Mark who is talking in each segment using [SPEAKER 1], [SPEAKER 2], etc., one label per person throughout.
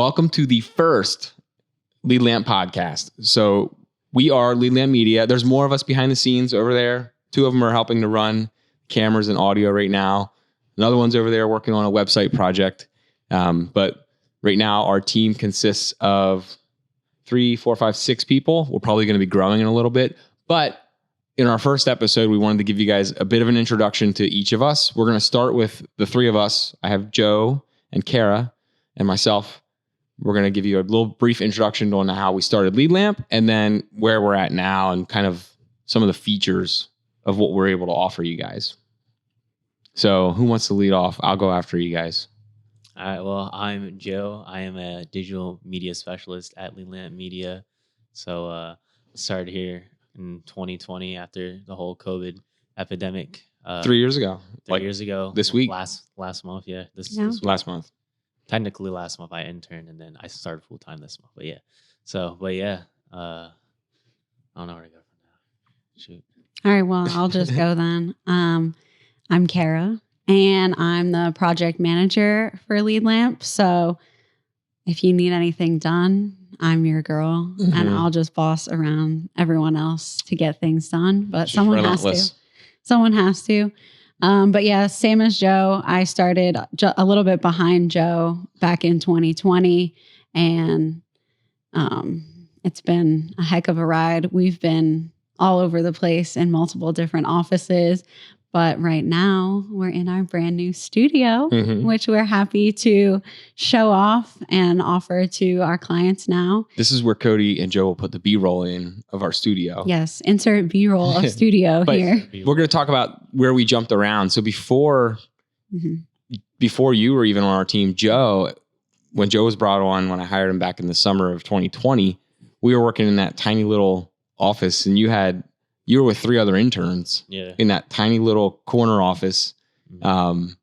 [SPEAKER 1] Welcome to the first Lead Lamp podcast. So we are Lead Lamp Media. There's more of us behind the scenes over there. 2 of them are helping to run cameras and audio right now. Another one's over there working on a website project. But right now our team consists of 3, 4, 5, 6 people. We're probably going to be growing in a little bit. But in our first episode, we wanted to give you guys a bit of an introduction to each of us. We're going to start with the 3 of us. I have Joe and Kara and myself. We're going to give you a little brief introduction on how we started Lead Lamp and then where we're at now and kind of some of the features of what we're able to offer you guys. So who wants to lead off? I'll go after you guys.
[SPEAKER 2] All right. Well, I'm Joe. I am a digital media specialist at Lead Lamp Media. So started here in 2020 after the whole COVID epidemic.
[SPEAKER 1] 3 years ago.
[SPEAKER 2] 3 years ago.
[SPEAKER 1] This week.
[SPEAKER 2] Last month. Yeah. This
[SPEAKER 1] week. Last month.
[SPEAKER 2] Technically last month I interned and then I started full time this month. But yeah. I don't know where to go from now. Shoot.
[SPEAKER 3] All right. Well, I'll just go then. I'm Kara and I'm the project manager for Lead Lamp. So if you need anything done, I'm your girl and I'll just boss around everyone else to get things done. But
[SPEAKER 1] She's
[SPEAKER 3] someone
[SPEAKER 1] relentless.
[SPEAKER 3] has to. Someone has to. But yeah, same as Joe, I started a little bit behind Joe back in 2020 and it's been a heck of a ride. We've been all over the place in multiple different offices, but right now we're in our brand new studio, which we're happy to show off and offer to our clients now.
[SPEAKER 1] This is where Cody and Joe will put the B-roll in of our studio.
[SPEAKER 3] Yes, insert B-roll of studio here.
[SPEAKER 1] We're going to talk about where we jumped around. So before you were even on our team, Joe, when Joe was brought on, when I hired him back in the summer of 2020, we were working in that tiny little office and you were with 3 other interns in that tiny little corner office. And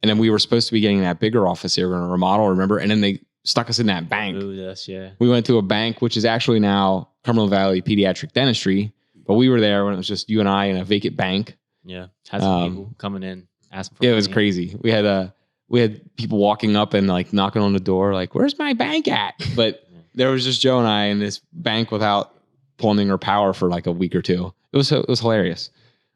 [SPEAKER 1] then we were supposed to be getting that bigger office they were going to remodel, remember? And then they stuck us in that bank.
[SPEAKER 2] Ooh, yes, yeah.
[SPEAKER 1] We went to a bank, which is actually now Cumberland Valley Pediatric Dentistry. But we were there when it was just you and I in a vacant bank.
[SPEAKER 2] Yeah. Had some people coming in, asking for money.
[SPEAKER 1] It was crazy. We had people walking up and like knocking on the door, like, where's my bank at? But there was just Joe and I in this bank without plumbing or power for like a week or 2. It was hilarious.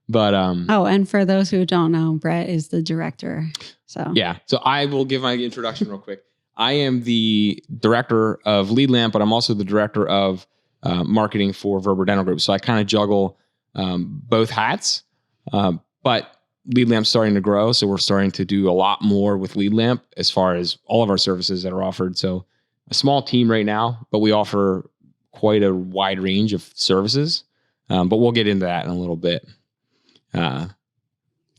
[SPEAKER 1] But
[SPEAKER 3] and for those who don't know, Brett is the director. So
[SPEAKER 1] yeah. So I will give my introduction real quick. I am the director of Lead Lamp, but I'm also the director of marketing for Verber Dental Group. So I kind of juggle both hats. But Lead Lamp's starting to grow, so we're starting to do a lot more with Lead Lamp as far as all of our services that are offered. So a small team right now, but we offer quite a wide range of services. But we'll get into that in a little bit.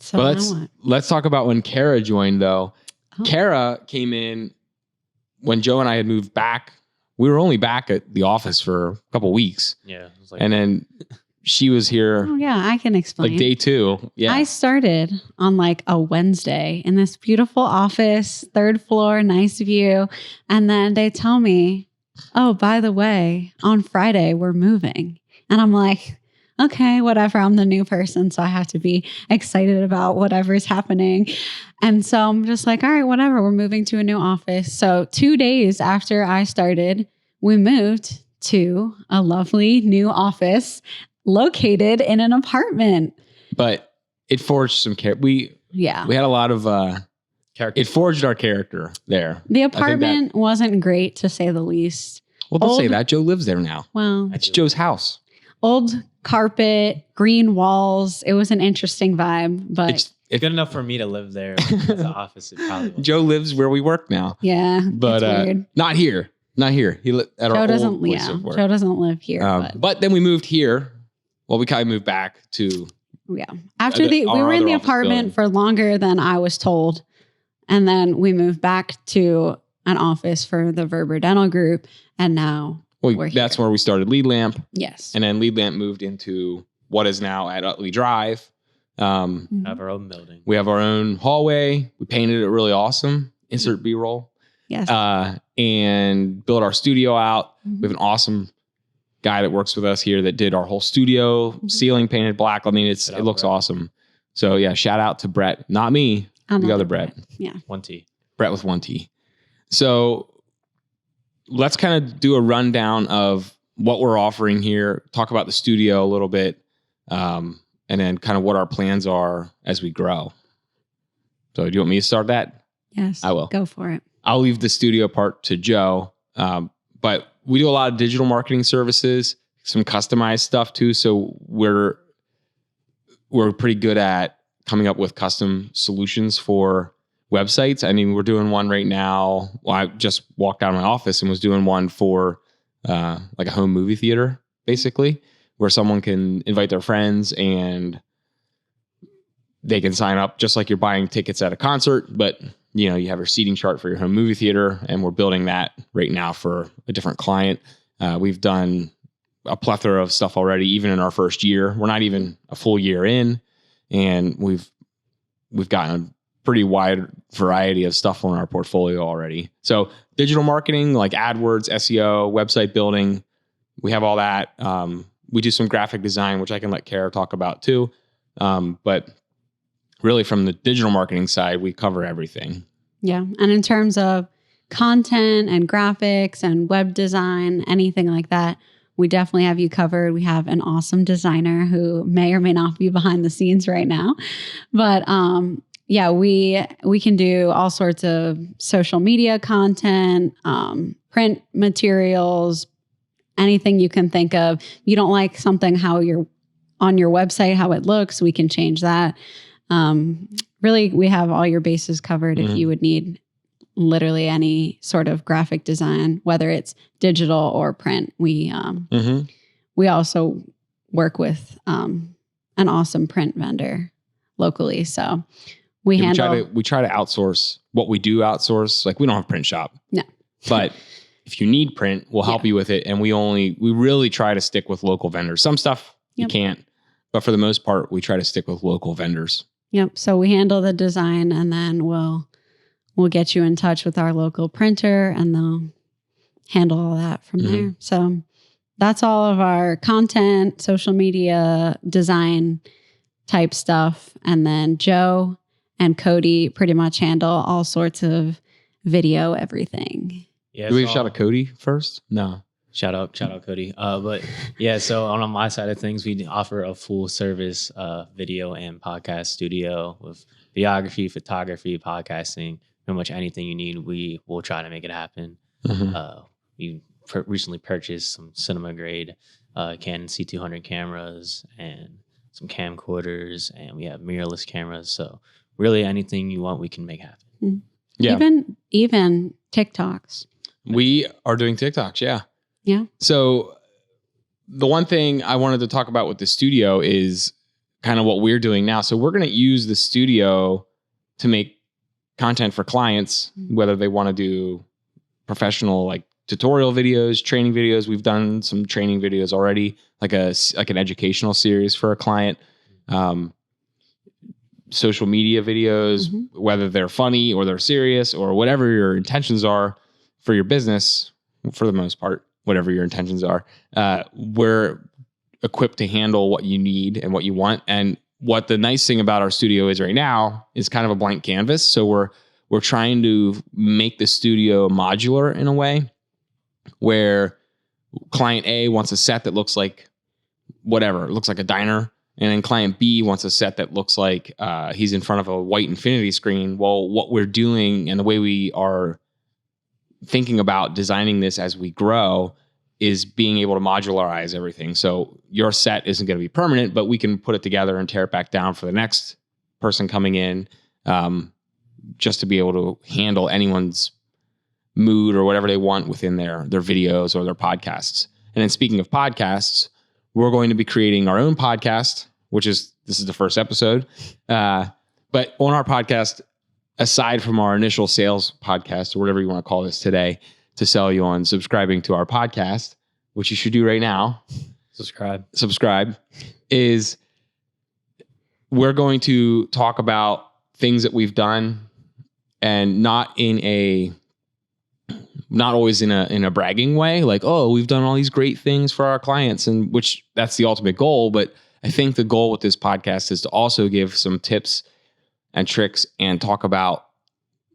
[SPEAKER 3] So
[SPEAKER 1] let's talk about when Kara joined, though. Oh. Kara came in when Joe and I had moved back. We were only back at the office for a couple weeks.
[SPEAKER 2] Yeah. It was like,
[SPEAKER 1] and then she was here.
[SPEAKER 3] Oh, yeah, I can explain.
[SPEAKER 1] Like day 2. Yeah.
[SPEAKER 3] I started on like a Wednesday in this beautiful office, 3rd floor, nice view. And then they tell me, oh, by the way, on Friday, we're moving. And I'm like, okay, whatever. I'm the new person, so I have to be excited about whatever's happening. And so I'm just like, all right, whatever. We're moving to a new office. So 2 days after I started, we moved to a lovely new office located in an apartment.
[SPEAKER 1] But it forged some character. We had a lot of character. It forged our character there.
[SPEAKER 3] The apartment wasn't great, to say the least.
[SPEAKER 1] Well, don't say that. Joe lives there now.
[SPEAKER 3] Well,
[SPEAKER 1] it's Joe's house.
[SPEAKER 3] Old carpet, green walls. It was an interesting vibe, but
[SPEAKER 2] it's good enough for me to live there. As an office, it probably was.
[SPEAKER 1] Joe lives where we work now.
[SPEAKER 3] Yeah,
[SPEAKER 1] but
[SPEAKER 3] weird.
[SPEAKER 1] Not here. He lived at our old place of work.
[SPEAKER 3] Joe doesn't live here.
[SPEAKER 1] But then we moved here. Well, we kind of moved back to
[SPEAKER 3] after we were in the apartment for longer than I was told, and then we moved back to an office for the Verber Dental Group, and now.
[SPEAKER 1] Well, that's where we started Lead Lamp.
[SPEAKER 3] Yes.
[SPEAKER 1] And then Lead Lamp moved into what is now at Utley Drive.
[SPEAKER 2] Have our own building.
[SPEAKER 1] We have our own hallway. We painted it really awesome. Insert B-roll.
[SPEAKER 3] Yes.
[SPEAKER 1] And built our studio out. We have an awesome guy that works with us here that did our whole studio, ceiling painted black. I mean, it looks awesome. So yeah, shout out to Brett. Not me, the other Brett.
[SPEAKER 3] Yeah.
[SPEAKER 2] 1 T.
[SPEAKER 1] Brett with 1 T. So let's kind of do a rundown of what we're offering here, talk about the studio a little bit, and then kind of what our plans are as we grow. So do you want me to start that?
[SPEAKER 3] Yes.
[SPEAKER 1] I will.
[SPEAKER 3] Go for it.
[SPEAKER 1] I'll leave the studio part to Joe. But we do a lot of digital marketing services, some customized stuff too. So we're pretty good at coming up with custom solutions for websites. I mean, we're doing one right now. Well, I just walked out of my office and was doing one for like a home movie theater, basically, where someone can invite their friends and they can sign up just like you're buying tickets at a concert, but you know, you have your seating chart for your home movie theater, and we're building that right now for a different client. We've done a plethora of stuff already, even in our first year. We're not even a full year in, and we've gotten a pretty wide variety of stuff on our portfolio already. So digital marketing, like AdWords, SEO, website building, we have all that. We do some graphic design, which I can let Kara talk about too. But really from the digital marketing side, we cover everything.
[SPEAKER 3] Yeah. And in terms of content and graphics and web design, anything like that, we definitely have you covered. We have an awesome designer who may or may not be behind the scenes right now. But yeah, we can do all sorts of social media content, print materials, anything you can think of. You don't like something how you're on your website, how it looks, we can change that. Really, we have all your bases covered. If you would need literally any sort of graphic design, whether it's digital or print, we also work with an awesome print vendor locally. So we try to outsource what we do outsource. Like we don't have a print shop. No.
[SPEAKER 1] But if you need print, we'll help you with it. And we really try to stick with local vendors. Some stuff you can't, but for the most part, we try to stick with local vendors.
[SPEAKER 3] Yep. So we handle the design, and then we'll get you in touch with our local printer, and they'll handle all that from there. So that's all of our content, social media, design type stuff. And then Joe and Cody pretty much handle all sorts of video, everything.
[SPEAKER 2] Yeah,
[SPEAKER 1] do we shout out Cody first? No.
[SPEAKER 2] Shout out Cody. But yeah, so on my side of things, we offer a full service video and podcast studio with videography, photography, podcasting, pretty much anything you need. We will try to make it happen. We recently purchased some cinema grade Canon C200 cameras and some camcorders, and we have mirrorless cameras. So really anything you want, we can make happen.
[SPEAKER 1] Yeah.
[SPEAKER 3] Even TikToks.
[SPEAKER 1] We are doing TikToks. Yeah.
[SPEAKER 3] Yeah.
[SPEAKER 1] So the one thing I wanted to talk about with the studio is kind of what we're doing now. So we're going to use the studio to make content for clients, whether they want to do professional, like tutorial videos, training videos. We've done some training videos already, like an educational series for a client, social media videos, whether they're funny or they're serious or whatever your intentions are for your business, for the most part. Whatever your intentions are, we're equipped to handle what you need and what you want. And what the nice thing about our studio is right now is kind of a blank canvas. So we're trying to make the studio modular in a way where client A wants a set that looks like whatever, it looks like a diner. And then client B wants a set that looks like he's in front of a white infinity screen. Well, what we're doing and the way we are thinking about designing this as we grow is being able to modularize everything. So your set isn't going to be permanent, but we can put it together and tear it back down for the next person coming in, just to be able to handle anyone's mood or whatever they want within their videos or their podcasts. And then speaking of podcasts, we're going to be creating our own podcast, this is the first episode. But on our podcast, aside from our initial sales podcast or whatever you want to call this today, to sell you on subscribing to our podcast, which you should do right now. Subscribe is we're going to talk about things that we've done, and not always in a bragging way, like, oh, we've done all these great things for our clients, and which that's the ultimate goal. But I think the goal with this podcast is to also give some tips and tricks and talk about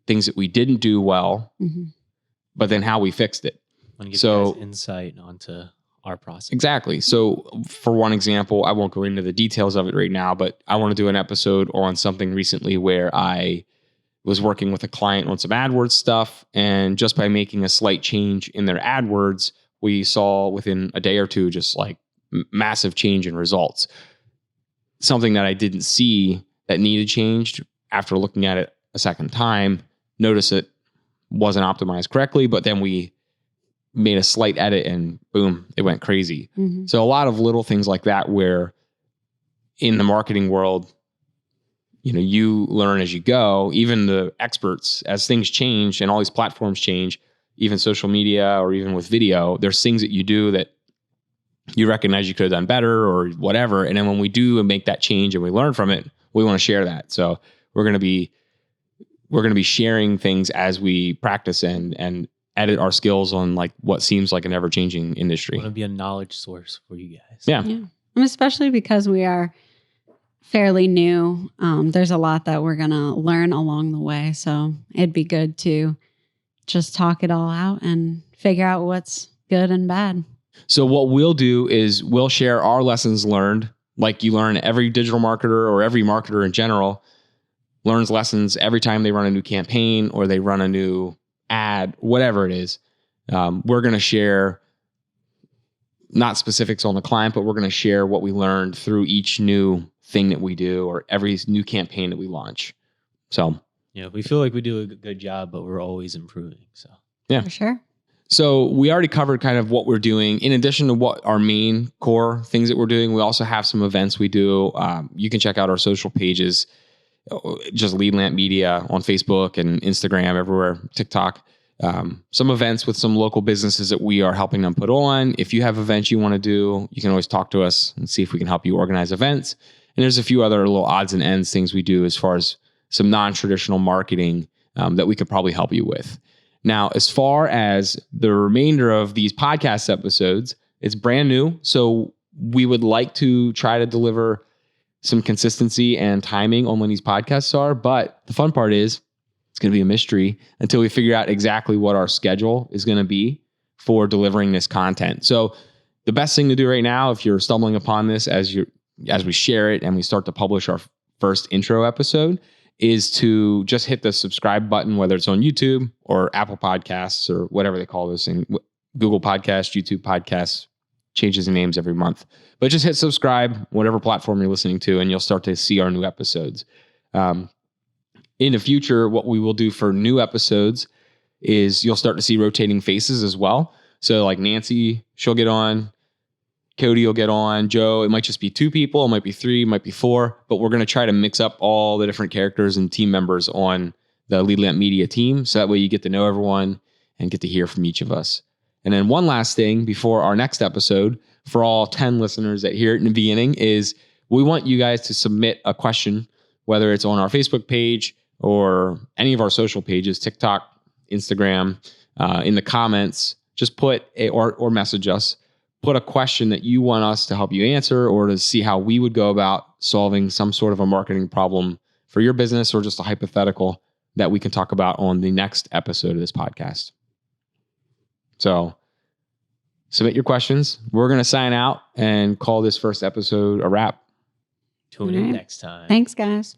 [SPEAKER 1] things that we didn't do well, but then how we fixed it.
[SPEAKER 2] Want to give you guys insight onto our process.
[SPEAKER 1] Exactly. So for one example, I won't go into the details of it right now, but I want to do an episode on something recently where I was working with a client on some AdWords stuff. And just by making a slight change in their AdWords, we saw within a day or two, just like massive change in results. Something that I didn't see that needed changed after looking at it a second time, notice it wasn't optimized correctly, but then we made a slight edit and boom, it went crazy.
[SPEAKER 3] Mm-hmm.
[SPEAKER 1] So a lot of little things like that where in the marketing world, you learn as you go. Even the experts, as things change and all these platforms change, even social media or even with video, there's things that you do that you recognize you could have done better or whatever. And then when we do make that change and we learn from it, we want to share that. So we're going to be sharing things as we practice and edit our skills on like what seems like an ever changing industry.
[SPEAKER 2] Want to be a knowledge source for you guys.
[SPEAKER 1] Yeah.
[SPEAKER 3] And especially because we are fairly new. There's a lot that we're going to learn along the way. So it'd be good to just talk it all out and figure out what's good and bad.
[SPEAKER 1] So what we'll do is we'll share our lessons learned, like you learn. Every digital marketer or every marketer in general learns lessons every time they run a new campaign or they run a new ad, whatever it is. We're going to share not specifics on the client, but we're going to share what we learned through each new thing that we do or every new campaign that we launch. So
[SPEAKER 2] we feel like we do a good job, but we're always improving. So
[SPEAKER 1] yeah,
[SPEAKER 3] for sure.
[SPEAKER 1] So we already covered kind of what we're doing. In addition to what our main core things that we're doing, we also have some events we do. You can check out our social pages, just Lead Lamp Media on Facebook and Instagram, everywhere, TikTok. Some events with some local businesses that we are helping them put on. If you have events you want to do, you can always talk to us and see if we can help you organize events. And there's a few other little odds and ends things we do as far as some non-traditional marketing that we could probably help you with. Now, as far as the remainder of these podcast episodes, it's brand new. So we would like to try to deliver some consistency and timing on when these podcasts are. But the fun part is it's going to be a mystery until we figure out exactly what our schedule is going to be for delivering this content. So the best thing to do right now, if you're stumbling upon this as we share it and we start to publish our first intro episode, is to just hit the subscribe button, whether it's on YouTube or Apple Podcasts or whatever they call those things, Google Podcasts, YouTube Podcasts, changes the names every month. But just hit subscribe, whatever platform you're listening to, and you'll start to see our new episodes. In the future, what we will do for new episodes is you'll start to see rotating faces as well. So like Nancy, she'll get on. Cody will get on, Joe. It might just be 2 people. It might be 3, it might be 4, but we're going to try to mix up all the different characters and team members on the Lead Lamp Media team. So that way you get to know everyone and get to hear from each of us. And then one last thing before our next episode, for all 10 listeners that hear it in the beginning, is we want you guys to submit a question, whether it's on our Facebook page or any of our social pages, TikTok, Instagram, in the comments. Just put or message us. Put a question that you want us to help you answer or to see how we would go about solving some sort of a marketing problem for your business or just a hypothetical that we can talk about on the next episode of this podcast. So submit your questions. We're going to sign out and call this first episode a wrap.
[SPEAKER 2] Tune in next time.
[SPEAKER 3] Thanks, guys.